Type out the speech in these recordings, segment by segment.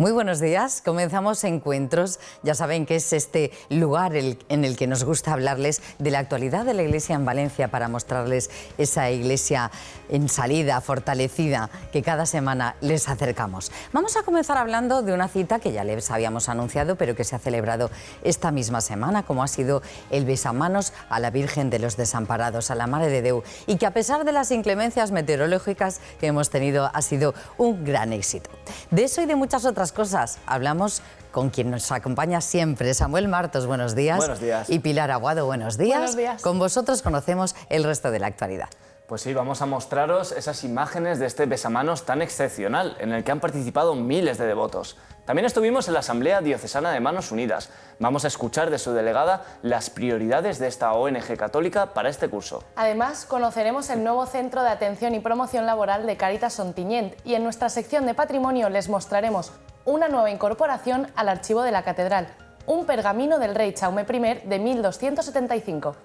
Muy buenos días, comenzamos Encuentros. Ya saben que es este lugar en el que nos gusta hablarles de la actualidad de la Iglesia en Valencia para mostrarles esa Iglesia en salida, fortalecida, que cada semana les acercamos. Vamos a comenzar hablando de una cita que ya les habíamos anunciado, pero que se ha celebrado esta misma semana, como ha sido el besamanos a la Virgen de los Desamparados, a la Mare de Déu, y que a pesar de las inclemencias meteorológicas que hemos tenido, ha sido un gran éxito. De eso y de muchas otras cosas hablamos con quien nos acompaña siempre, Samuel Martos, buenos días. Buenos días. Y Pilar Aguado, buenos días. Buenos días. Con vosotros conocemos el resto de la actualidad. Pues sí, vamos a mostraros esas imágenes de este besamanos tan excepcional, en el que han participado miles de devotos. También estuvimos en la Asamblea Diocesana de Manos Unidas. Vamos a escuchar de su delegada las prioridades de esta ONG católica para este curso. Además, conoceremos el nuevo Centro de Atención y Promoción Laboral de Càritas Ontinyent y en nuestra sección de patrimonio les mostraremos una nueva incorporación al archivo de la catedral, un pergamino del rey Jaume I de 1275.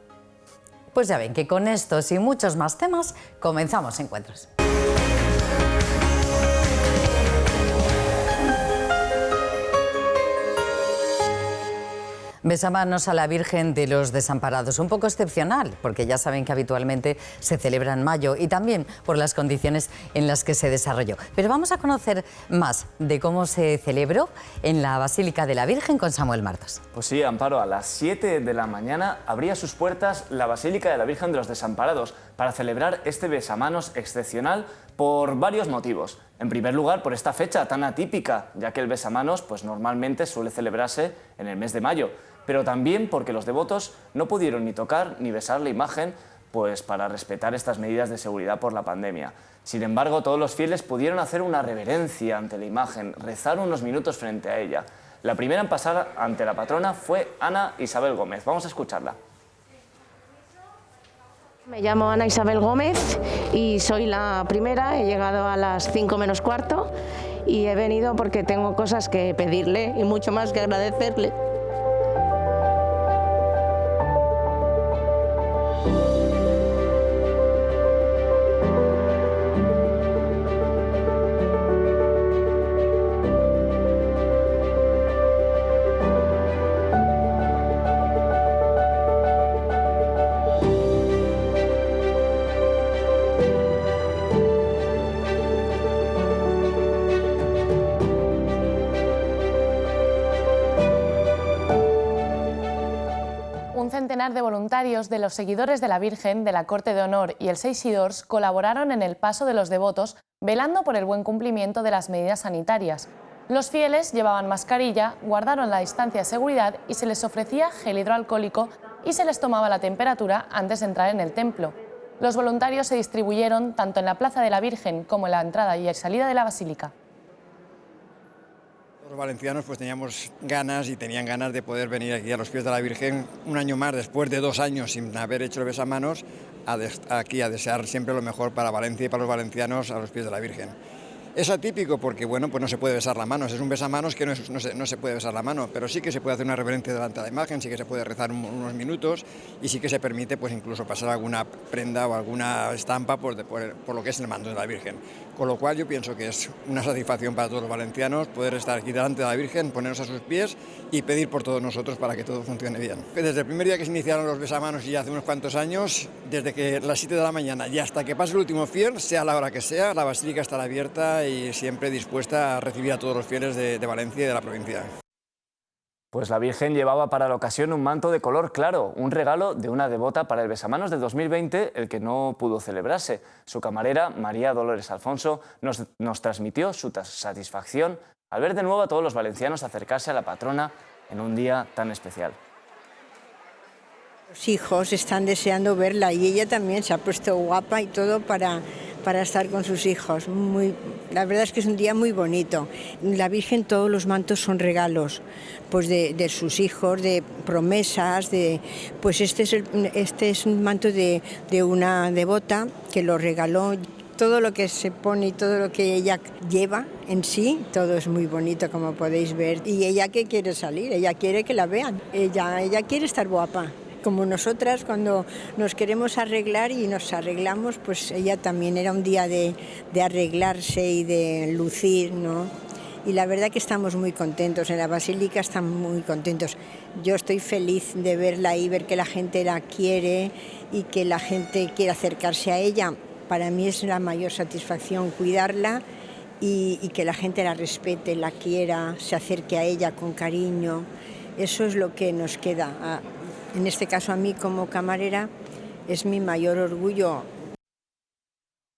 Pues ya ven que con estos y muchos más temas comenzamos Encuentros. Besamanos a la Virgen de los Desamparados, un poco excepcional, porque ya saben que habitualmente se celebra en mayo y también por las condiciones en las que se desarrolló. Pero vamos a conocer más de cómo se celebró en la Basílica de la Virgen con Samuel Martos. Pues sí, Amparo, a las 7 de la mañana abría sus puertas la Basílica de la Virgen de los Desamparados para celebrar este besamanos excepcional por varios motivos. En primer lugar, por esta fecha tan atípica, ya que el besamanos pues, normalmente suele celebrarse en el mes de mayo, pero también porque los devotos no pudieron ni tocar ni besar la imagen pues, para respetar estas medidas de seguridad por la pandemia. Sin embargo, todos los fieles pudieron hacer una reverencia ante la imagen, rezar unos minutos frente a ella. La primera en pasar ante la patrona fue Ana Isabel Gómez. Vamos a escucharla. Me llamo Ana Isabel Gómez y soy la primera, he llegado a las 5 menos cuarto y he venido porque tengo cosas que pedirle y mucho más que agradecerle. Un centenar de voluntarios de los seguidores de la Virgen, de la Corte de Honor y el Seixidors colaboraron en el paso de los devotos, velando por el buen cumplimiento de las medidas sanitarias. Los fieles llevaban mascarilla, guardaron la distancia de seguridad y se les ofrecía gel hidroalcohólico y se les tomaba la temperatura antes de entrar en el templo. Los voluntarios se distribuyeron tanto en la Plaza de la Virgen como en la entrada y salida de la Basílica. Los valencianos pues teníamos ganas y tenían ganas de poder venir aquí a los pies de la Virgen un año más, después de 2 años sin haber hecho el besamanos, aquí a desear siempre lo mejor para Valencia y para los valencianos a los pies de la Virgen. Es atípico porque bueno, pues no se puede besar la mano, es un besamanos que no se puede besar la mano, pero sí que se puede hacer una reverencia delante de la imagen, sí que se puede rezar unos minutos y sí que se permite pues incluso pasar alguna prenda o alguna estampa por lo que es el manto de la Virgen. Con lo cual yo pienso que es una satisfacción para todos los valencianos poder estar aquí delante de la Virgen, ponernos a sus pies y pedir por todos nosotros para que todo funcione bien. Desde el primer día que se iniciaron los besamanos y ya hace unos cuantos años, desde que las 7 de la mañana y hasta que pase el último fiel, sea la hora que sea, la basílica estará abierta y siempre dispuesta a recibir a todos los fieles de Valencia y de la provincia. Pues la Virgen llevaba para la ocasión un manto de color claro, un regalo de una devota para el besamanos de 2020, el que no pudo celebrarse. Su camarera, María Dolores Alfonso, nos transmitió su satisfacción al ver de nuevo a todos los valencianos acercarse a la patrona en un día tan especial. Los hijos están deseando verla y ella también se ha puesto guapa y todo para estar con sus hijos. La verdad es que es un día muy bonito. La Virgen, todos los mantos son regalos pues de sus hijos, de promesas, pues este es un manto de una devota que lo regaló. Todo lo que se pone y todo lo que ella lleva en sí, todo es muy bonito, como podéis ver. Y ella que quiere salir, ella quiere que la vean, ella quiere estar guapa. Como nosotras cuando nos queremos arreglar y nos arreglamos, pues ella también era un día de arreglarse y de lucir, ¿no? y la verdad que estamos muy contentos, en la Basílica están muy contentos. Yo estoy feliz de verla y ver que la gente la quiere y que la gente quiere acercarse a ella. Para mí es la mayor satisfacción cuidarla y que la gente la respete, la quiera, se acerque a ella con cariño. Eso es lo que nos queda. En este caso, a mí como camarera es mi mayor orgullo.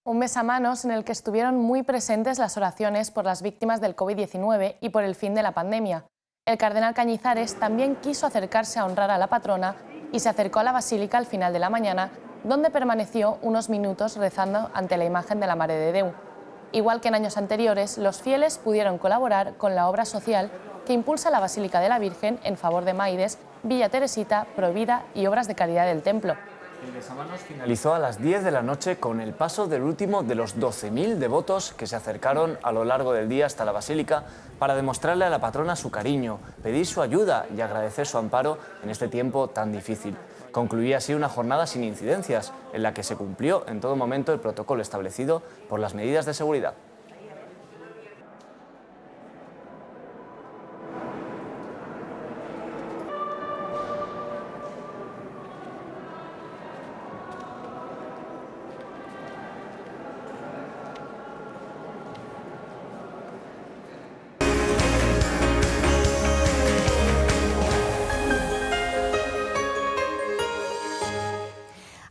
Un besamanos en el que estuvieron muy presentes las oraciones por las víctimas del COVID-19 y por el fin de la pandemia. El cardenal Cañizares también quiso acercarse a honrar a la patrona y se acercó a la basílica al final de la mañana, donde permaneció unos minutos rezando ante la imagen de la Mare de Déu. Igual que en años anteriores, los fieles pudieron colaborar con la obra social que impulsa la Basílica de la Virgen en favor de Maides, Villa Teresita, Provida y obras de caridad del templo. El besamanos finalizó a las 10 de la noche con el paso del último de los 12.000 devotos que se acercaron a lo largo del día hasta la Basílica para demostrarle a la patrona su cariño, pedir su ayuda y agradecer su amparo en este tiempo tan difícil. Concluía así una jornada sin incidencias, en la que se cumplió en todo momento el protocolo establecido por las medidas de seguridad.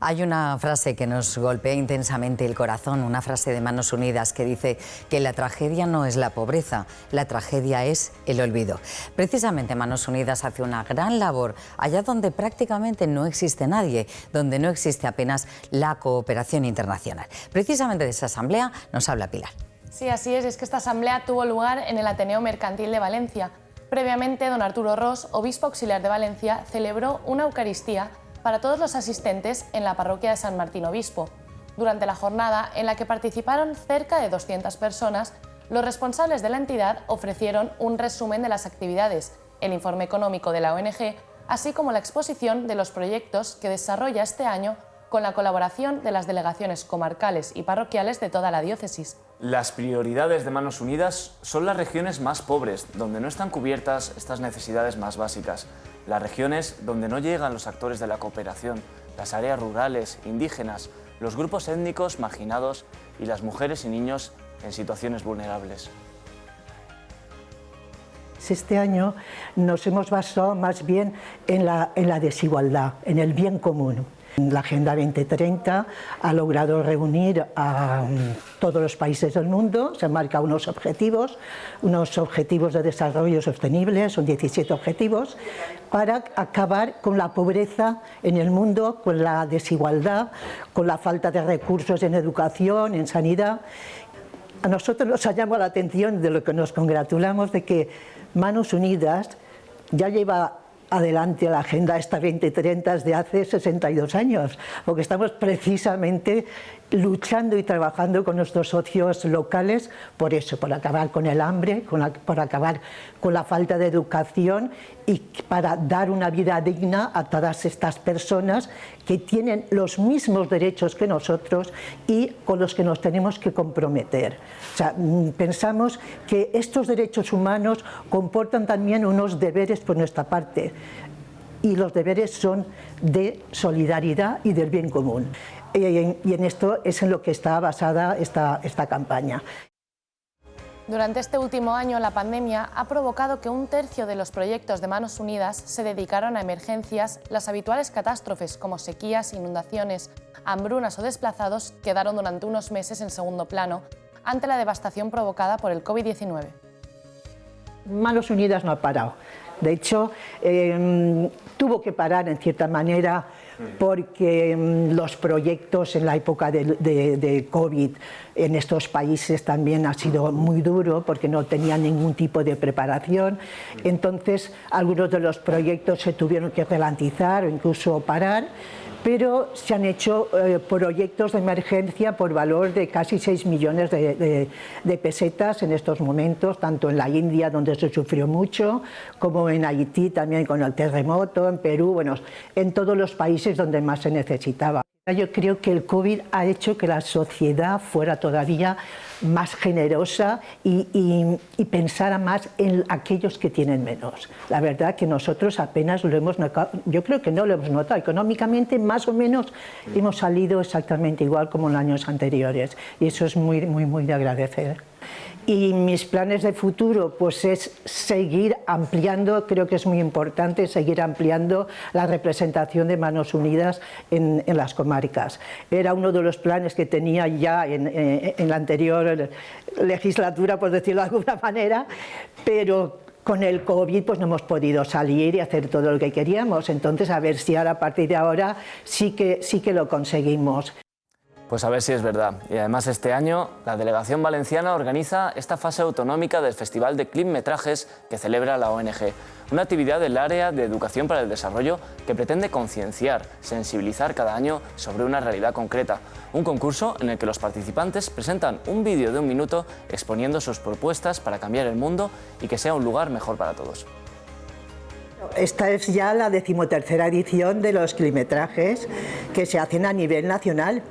Hay una frase que nos golpea intensamente el corazón, una frase de Manos Unidas que dice que la tragedia no es la pobreza, la tragedia es el olvido. Precisamente Manos Unidas hace una gran labor allá donde prácticamente no existe nadie, donde no existe apenas la cooperación internacional. Precisamente de esa asamblea nos habla Pilar. Sí, así es que esta asamblea tuvo lugar en el Ateneo Mercantil de Valencia. Previamente, don Arturo Ros, obispo auxiliar de Valencia, celebró una Eucaristía para todos los asistentes en la parroquia de San Martín Obispo. Durante la jornada, en la que participaron cerca de 200 personas, los responsables de la entidad ofrecieron un resumen de las actividades, el informe económico de la ONG, así como la exposición de los proyectos que desarrolla este año con la colaboración de las delegaciones comarcales y parroquiales de toda la diócesis. Las prioridades de Manos Unidas son las regiones más pobres, donde no están cubiertas estas necesidades más básicas. Las regiones donde no llegan los actores de la cooperación, las áreas rurales, indígenas, los grupos étnicos marginados y las mujeres y niños en situaciones vulnerables. Este año nos hemos basado más bien en la desigualdad, en el bien común. La Agenda 2030 ha logrado reunir a todos los países del mundo, se han marcado unos objetivos de desarrollo sostenible, son 17 objetivos, para acabar con la pobreza en el mundo, con la desigualdad, con la falta de recursos en educación, en sanidad. A nosotros nos ha llamado la atención, de lo que nos congratulamos, de que Manos Unidas ya lleva adelante la Agenda esta 2030 desde hace 62 años, porque estamos precisamente luchando y trabajando con nuestros socios locales por eso, por acabar con el hambre, por acabar con la falta de educación y para dar una vida digna a todas estas personas que tienen los mismos derechos que nosotros y con los que nos tenemos que comprometer. O sea, pensamos que estos derechos humanos comportan también unos deberes por nuestra parte, y los deberes son de solidaridad y del bien común. Y en esto es en lo que está basada esta campaña. Durante este último año, la pandemia ha provocado que un tercio de los proyectos de Manos Unidas se dedicaron a emergencias. Las habituales catástrofes como sequías, inundaciones, hambrunas o desplazados quedaron durante unos meses en segundo plano ante la devastación provocada por el COVID-19. Manos Unidas no ha parado. De hecho, tuvo que parar en cierta manera porque los proyectos en la época de COVID en estos países también ha sido muy duro porque no tenían ningún tipo de preparación. Entonces, algunos de los proyectos se tuvieron que ralentizar o incluso parar, pero se han hecho proyectos de emergencia por valor de casi 6 millones de pesetas en estos momentos, tanto en la India, donde se sufrió mucho, como en Haití también con el terremoto, en Perú, bueno, en todos los países donde más se necesitaba. Yo creo que el COVID ha hecho que la sociedad fuera todavía más generosa y pensara más en aquellos que tienen menos. La verdad que nosotros apenas lo hemos notado, yo creo que no lo hemos notado. Económicamente, más o menos, hemos salido exactamente igual como en años anteriores y eso es muy, muy, muy de agradecer. Y mis planes de futuro pues es seguir ampliando, creo que es muy importante seguir ampliando la representación de Manos Unidas en las comarcas. Era uno de los planes que tenía ya en la anterior legislatura, por decirlo de alguna manera, pero con el COVID pues no hemos podido salir y hacer todo lo que queríamos. Entonces a ver si ahora, a partir de ahora sí que lo conseguimos. Pues a ver si es verdad. Y además este año la Delegación Valenciana organiza esta fase autonómica del Festival de Clipmetrajes que celebra la ONG. Una actividad del área de Educación para el Desarrollo que pretende concienciar, sensibilizar cada año sobre una realidad concreta. Un concurso en el que los participantes presentan un vídeo de 1 minuto exponiendo sus propuestas para cambiar el mundo y que sea un lugar mejor para todos. Esta es ya la 13ª edición de los clipmetrajes que se hacen a nivel nacional.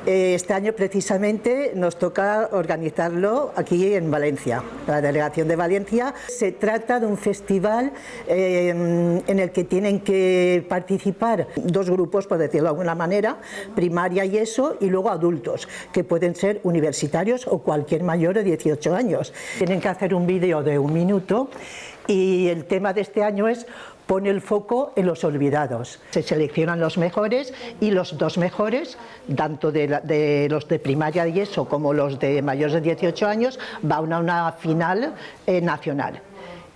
Este año precisamente nos toca organizarlo aquí en Valencia, la Delegación de Valencia. Se trata de un festival en el que tienen que participar 2 grupos, por decirlo de alguna manera, primaria y ESO, y luego adultos, que pueden ser universitarios o cualquier mayor de 18 años. Tienen que hacer un vídeo de 1 minuto y el tema de este año es pone el foco en los olvidados. Se seleccionan los mejores y los 2 mejores, tanto de los de primaria y ESO como los de mayores de 18 años, van a una final nacional.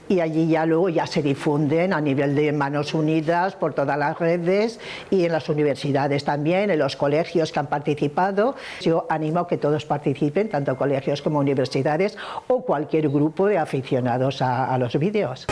Y allí ya luego ya se difunden a nivel de Manos Unidas por todas las redes y en las universidades también, en los colegios que han participado. Yo animo a que todos participen, tanto colegios como universidades o cualquier grupo de aficionados a los vídeos.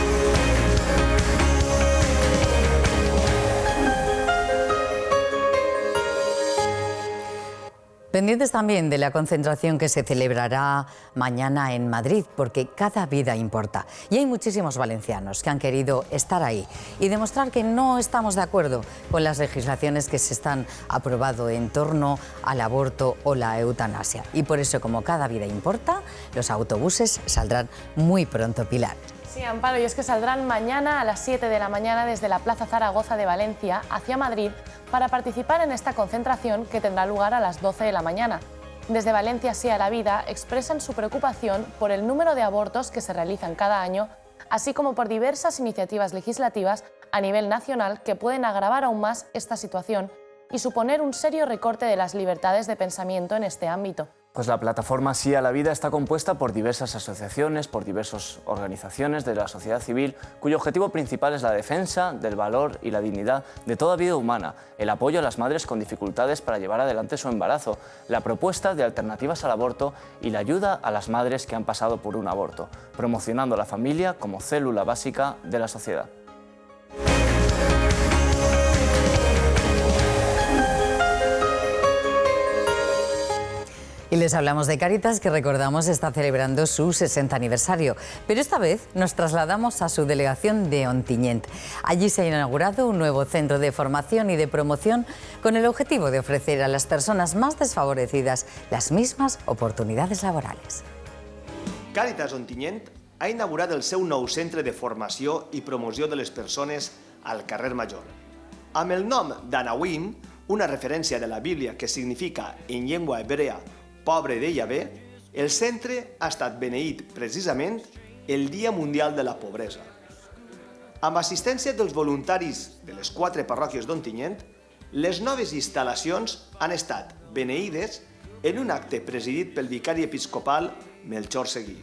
Pendientes también de la concentración que se celebrará mañana en Madrid, porque cada vida importa. Y hay muchísimos valencianos que han querido estar ahí y demostrar que no estamos de acuerdo con las legislaciones que se están aprobando en torno al aborto o la eutanasia. Y por eso, como cada vida importa, los autobuses saldrán muy pronto, Pilar. Sí, Amparo, y es que saldrán mañana a las 7 de la mañana desde la Plaza Zaragoza de Valencia hacia Madrid para participar en esta concentración que tendrá lugar a las 12 de la mañana. Desde Valencia Sí a la Vida expresan su preocupación por el número de abortos que se realizan cada año, así como por diversas iniciativas legislativas a nivel nacional que pueden agravar aún más esta situación y suponer un serio recorte de las libertades de pensamiento en este ámbito. Pues la plataforma Sí a la Vida está compuesta por diversas asociaciones, por diversas organizaciones de la sociedad civil, cuyo objetivo principal es la defensa del valor y la dignidad de toda vida humana, el apoyo a las madres con dificultades para llevar adelante su embarazo, la propuesta de alternativas al aborto y la ayuda a las madres que han pasado por un aborto, promocionando la familia como célula básica de la sociedad. Y les hablamos de Cáritas, que recordamos está celebrando su 60 aniversario. Pero esta vez nos trasladamos a su delegación de Ontinyent. Allí se ha inaugurado un nuevo centro de formación y de promoción con el objetivo de ofrecer a las personas más desfavorecidas las mismas oportunidades laborales. Càritas Ontinyent ha inaugurat el seu nou centre de formació i promoció de les persones al carrer Major. Amb el nom d'Anawim, una referència de la Bíblia que significa en llengua hebrea pobre de Yahvé, el centre ha estat beneït precisament el Dia Mundial de la Pobresa. Amb assistència dels voluntaris de les 4 parròquies d'Ontinyent, les noves instal·lacions han estat beneïdes en un acte presidit pel vicari episcopal Melchor Seguí.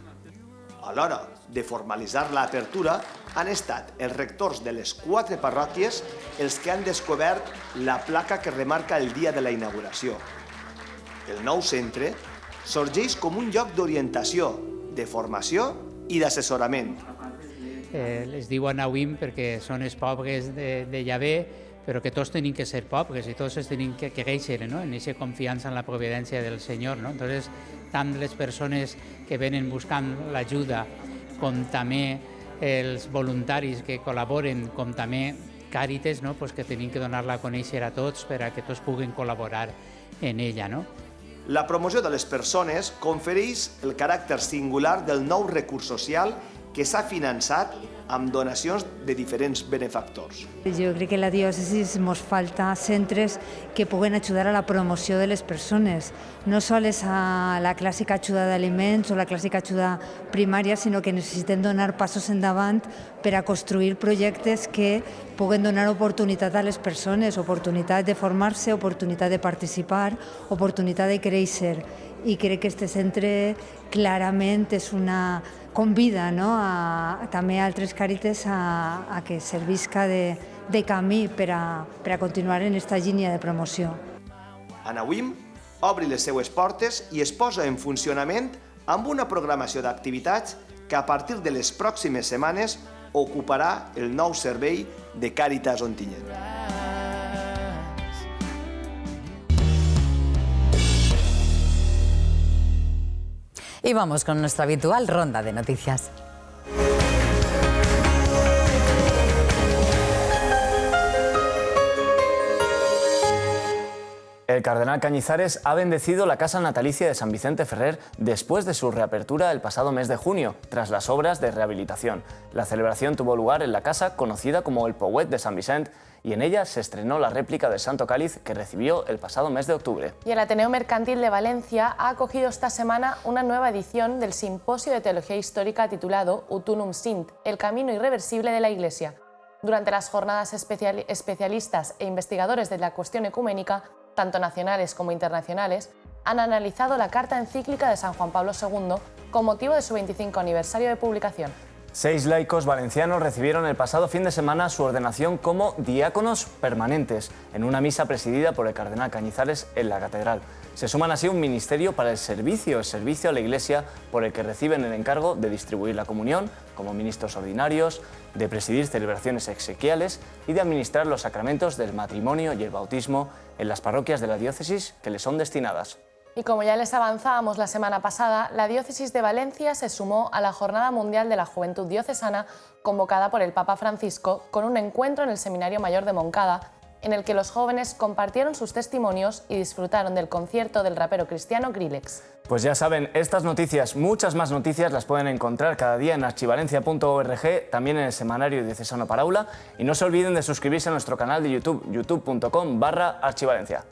A l'hora de formalitzar l'apertura, han estat els rectors de les 4 parròquies els que han descobert la placa que remarca el dia de la inauguració. El nou centre sorgeix com un lloc d'orientació, de formació i d'assessorament. Les diuen Anawim perquè són els pobres de Yahvé, però que tots tenim que ser pobres i tots es tenim que créixer, ¿no? En aquesta confiança en la providència del Senyor, ¿no? Entonces, tant les persones que venen buscant l'ajuda com també els voluntaris que col·laboren, com també Càritas, no? Pues que tenim que donar-la a conèixer a tots per a que tots puguin col·laborar en ella. No? La promoció de les persones confereix el caràcter singular del nou recurs social que s'ha finançat amb donacions de diferents benefactors. Jo crec que a la diòcesi ens falta centres que puguen ajudar a la promoció de les persones, no sols a la clàssica ajuda d'aliments o la clàssica ajuda primària, sinó que necessitem donar passos endavant per a construir projectes que puguen donar oportunitat a les persones, oportunitat de formar-se, oportunitat de participar, oportunitat de créixer. I crec que aquest centre clarament és una convida, no? També a altres Càritas a que servisca de camí per a continuar en aquesta línia de promoció. Anawim obre les seues portes i es posa en funcionament amb una programació d'activitats que a partir de les pròximes setmanes ocuparà el nou servei de Càritas Ontinyent. Y vamos con nuestra habitual ronda de noticias. El cardenal Cañizares ha bendecido la casa natalicia de San Vicente Ferrer después de su reapertura el pasado mes de junio, tras las obras de rehabilitación. La celebración tuvo lugar en la casa conocida como el Pouet de San Vicent y en ella se estrenó la réplica del Santo Cáliz que recibió el pasado mes de octubre. Y el Ateneo Mercantil de Valencia ha acogido esta semana una nueva edición del Simposio de Teología Histórica titulado Utunum Sint, el camino irreversible de la Iglesia. Durante las jornadas especialistas e investigadores de la cuestión ecuménica, tanto nacionales como internacionales, han analizado la carta encíclica de San Juan Pablo II con motivo de su 25 aniversario de publicación. 6 laicos valencianos recibieron el pasado fin de semana su ordenación como diáconos permanentes en una misa presidida por el cardenal Cañizares en la catedral. Se suman así un ministerio para el servicio a la Iglesia por el que reciben el encargo de distribuir la comunión como ministros ordinarios, de presidir celebraciones exequiales y de administrar los sacramentos del matrimonio y el bautismo en las parroquias de la diócesis que les son destinadas. Y como ya les avanzábamos la semana pasada, la diócesis de Valencia se sumó a la Jornada Mundial de la Juventud Diocesana convocada por el Papa Francisco con un encuentro en el Seminario Mayor de Moncada en el que los jóvenes compartieron sus testimonios y disfrutaron del concierto del rapero cristiano Grillex. Pues ya saben, estas noticias, muchas más noticias las pueden encontrar cada día en archivalencia.org, también en el semanario diocesano Paraula, y no se olviden de suscribirse a nuestro canal de YouTube, youtube.com/archivalencia.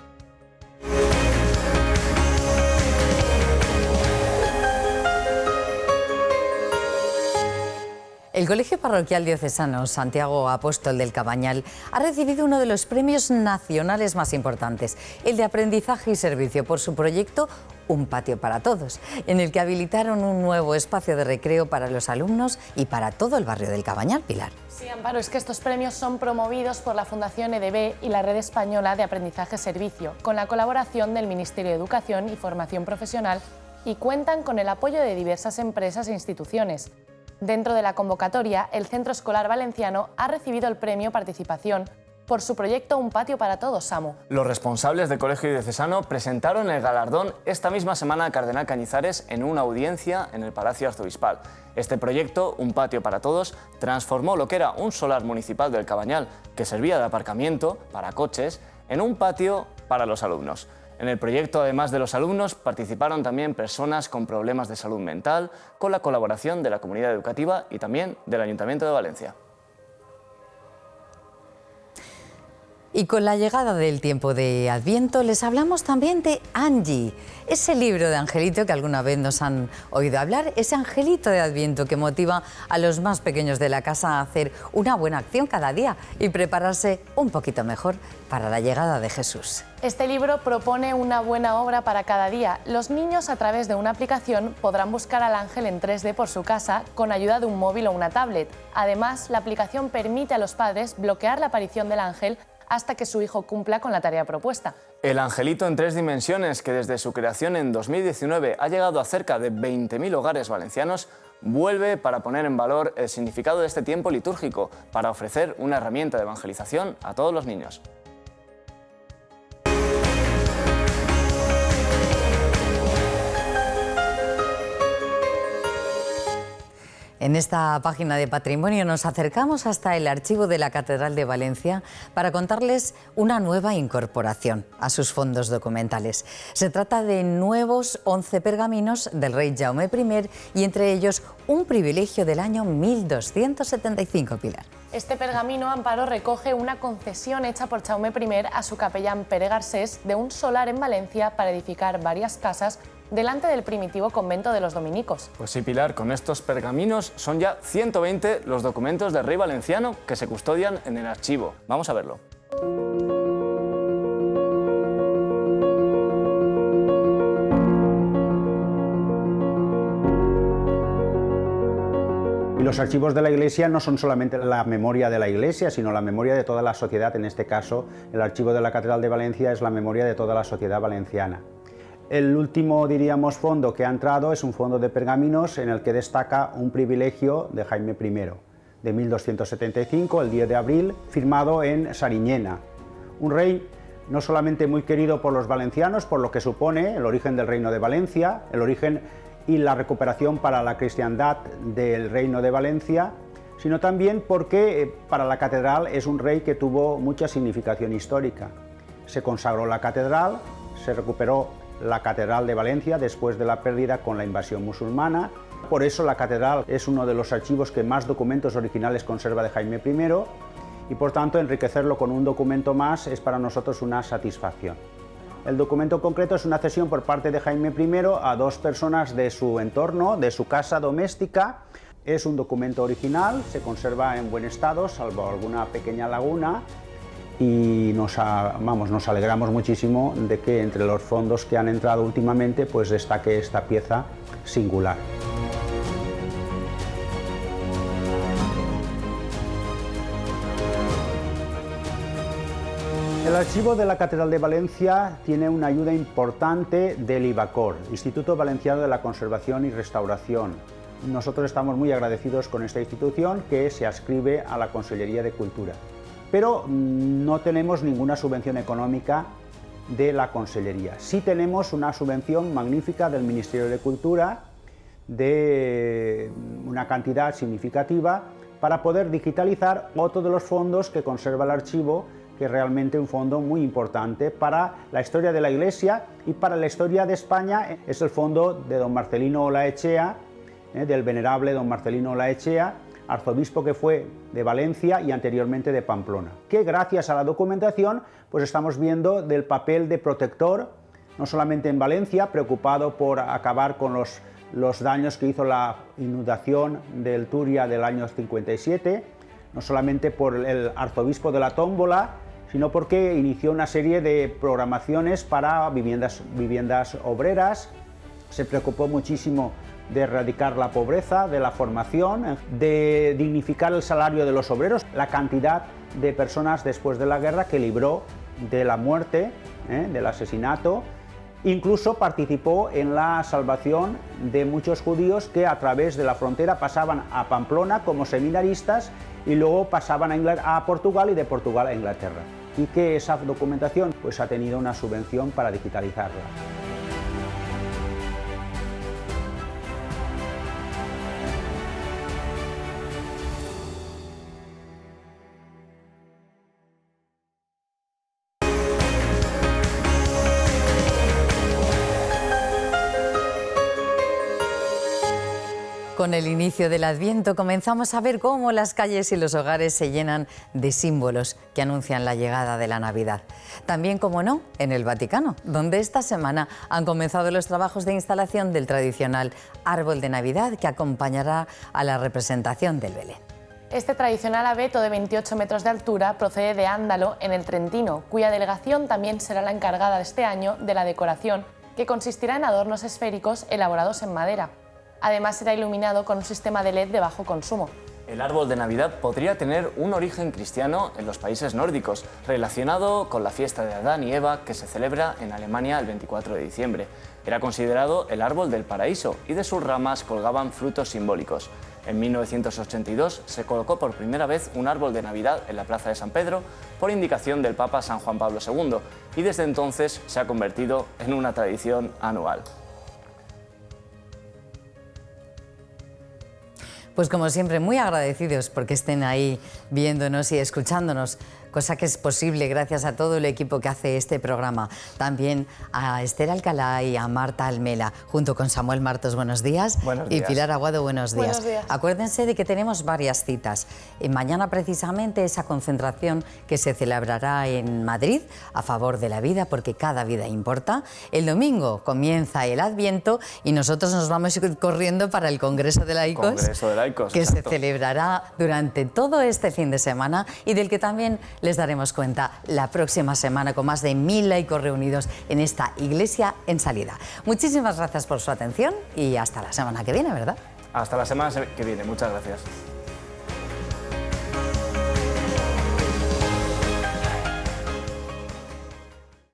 El Colegio Parroquial Diocesano Santiago Apóstol del Cabañal ha recibido uno de los premios nacionales más importantes, el de aprendizaje y servicio, por su proyecto Un patio para todos, en el que habilitaron un nuevo espacio de recreo para los alumnos y para todo el barrio del Cabañal, Pilar. Sí, Amparo, es que estos premios son promovidos por la Fundación EDB y la Red Española de Aprendizaje-Servicio, con la colaboración del Ministerio de Educación y Formación Profesional, y cuentan con el apoyo de diversas empresas e instituciones. Dentro de la convocatoria, el Centro Escolar Valenciano ha recibido el premio Participación por su proyecto Un patio para todos, Samu. Los responsables del Colegio Diocesano presentaron el galardón esta misma semana al cardenal Cañizares en una audiencia en el Palacio Arzobispal. Este proyecto, Un patio para todos, transformó lo que era un solar municipal del Cabañal, que servía de aparcamiento para coches, en un patio para los alumnos. En el proyecto, además de los alumnos, participaron también personas con problemas de salud mental, con la colaboración de la comunidad educativa y también del Ayuntamiento de Valencia. Y con la llegada del tiempo de Adviento les hablamos también de Angie, ese libro de Angelito que alguna vez nos han oído hablar, ese angelito de Adviento que motiva a los más pequeños de la casa a hacer una buena acción cada día y prepararse un poquito mejor para la llegada de Jesús. Este libro propone una buena obra para cada día. Los niños, a través de una aplicación, podrán buscar al ángel en 3D por su casa con ayuda de un móvil o una tablet. Además, la aplicación permite a los padres bloquear la aparición del ángel hasta que su hijo cumpla con la tarea propuesta. El angelito en 3 dimensiones, que desde su creación en 2019 ha llegado a cerca de 20.000 hogares valencianos, vuelve para poner en valor el significado de este tiempo litúrgico, para ofrecer una herramienta de evangelización a todos los niños. En esta página de Patrimonio nos acercamos hasta el archivo de la Catedral de Valencia para contarles una nueva incorporación a sus fondos documentales. Se trata de nuevos 11 pergaminos del rey Jaume I y entre ellos un privilegio del año 1275, Pilar. Este pergamino, Amparo, recoge una concesión hecha por Jaume I a su capellán Pere Garcés de un solar en Valencia para edificar varias casas delante del primitivo convento de los dominicos. Pues sí, Pilar, con estos pergaminos son ya 120 los documentos del rey valenciano que se custodian en el archivo. Vamos a verlo. Los archivos de la Iglesia no son solamente la memoria de la Iglesia, sino la memoria de toda la sociedad. En este caso, el archivo de la Catedral de Valencia es la memoria de toda la sociedad valenciana. El último, diríamos, fondo que ha entrado es un fondo de pergaminos en el que destaca un privilegio de Jaime I, de 1275, el 10 de abril, firmado en Sariñena. Un rey no solamente muy querido por los valencianos, por lo que supone el origen del Reino de Valencia, el origen y la recuperación para la cristiandad del Reino de Valencia, sino también porque para la catedral es un rey que tuvo mucha significación histórica. Se consagró la catedral, se recuperó la Catedral de Valencia después de la pérdida con la invasión musulmana. Por eso la catedral es uno de los archivos que más documentos originales conserva de Jaime I y por tanto enriquecerlo con un documento más es para nosotros una satisfacción. El documento concreto es una cesión por parte de Jaime I a dos personas de su entorno, de su casa doméstica. Es un documento original, se conserva en buen estado, salvo alguna pequeña laguna, y nos alegramos muchísimo de que entre los fondos que han entrado últimamente pues destaque esta pieza singular. El archivo de la Catedral de Valencia tiene una ayuda importante del IVACOR, Instituto Valenciano de la Conservación y Restauración. Nosotros estamos muy agradecidos con esta institución que se adscribe a la Consellería de Cultura. Pero no tenemos ninguna subvención económica de la Consellería. Sí tenemos una subvención magnífica del Ministerio de Cultura de una cantidad significativa para poder digitalizar otro de los fondos que conserva el archivo, que es realmente un fondo muy importante para la historia de la Iglesia y para la historia de España. Es el fondo de don Marcelino Olaechea, del venerable don Marcelino Olaechea, arzobispo que fue de Valencia y anteriormente de Pamplona, que gracias a la documentación pues estamos viendo del papel de protector, no solamente en Valencia, preocupado por acabar con los daños que hizo la inundación del Turia del año 57, no solamente por el arzobispo de la Tómbola, sino porque inició una serie de programaciones para viviendas obreras, se preocupó muchísimo de erradicar la pobreza, de la formación, de dignificar el salario de los obreros, la cantidad de personas después de la guerra que libró de la muerte, del asesinato. Incluso participó en la salvación de muchos judíos que a través de la frontera pasaban a Pamplona como seminaristas y luego pasaban a Portugal y de Portugal a Inglaterra. Y que esa documentación pues, ha tenido una subvención para digitalizarla. Con el inicio del Adviento comenzamos a ver cómo las calles y los hogares se llenan de símbolos que anuncian la llegada de la Navidad. También, como no, en el Vaticano, donde esta semana han comenzado los trabajos de instalación del tradicional árbol de Navidad que acompañará a la representación del Belén. Este tradicional abeto de 28 metros de altura procede de Ándalo, en el Trentino, cuya delegación también será la encargada este año de la decoración, que consistirá en adornos esféricos elaborados en madera. Además será iluminado con un sistema de LED de bajo consumo. El árbol de Navidad podría tener un origen cristiano en los países nórdicos, relacionado con la fiesta de Adán y Eva que se celebra en Alemania el 24 de diciembre. Era considerado el árbol del paraíso y de sus ramas colgaban frutos simbólicos. En 1982 se colocó por primera vez un árbol de Navidad en la Plaza de San Pedro por indicación del Papa San Juan Pablo II y desde entonces se ha convertido en una tradición anual. Pues como siempre, muy agradecidos porque estén ahí viéndonos y escuchándonos, cosa que es posible gracias a todo el equipo que hace este programa. También a Esther Alcalá y a Marta Almela, junto con Samuel Martos, buenos días. Buenos Y días. Pilar Aguado, buenos días. Buenos días. Acuérdense de que tenemos varias citas. Mañana precisamente esa concentración que se celebrará en Madrid a favor de la vida, porque cada vida importa. El domingo comienza el Adviento y nosotros nos vamos a ir corriendo para el Congreso de Laicos, Congreso de Laicos, que exacto. se celebrará durante todo este fin de semana y del que también les daremos cuenta la próxima semana con más de 1000 laicos reunidos en esta iglesia en salida. Muchísimas gracias por su atención y hasta la semana que viene, ¿verdad? Hasta la semana que viene. Muchas gracias.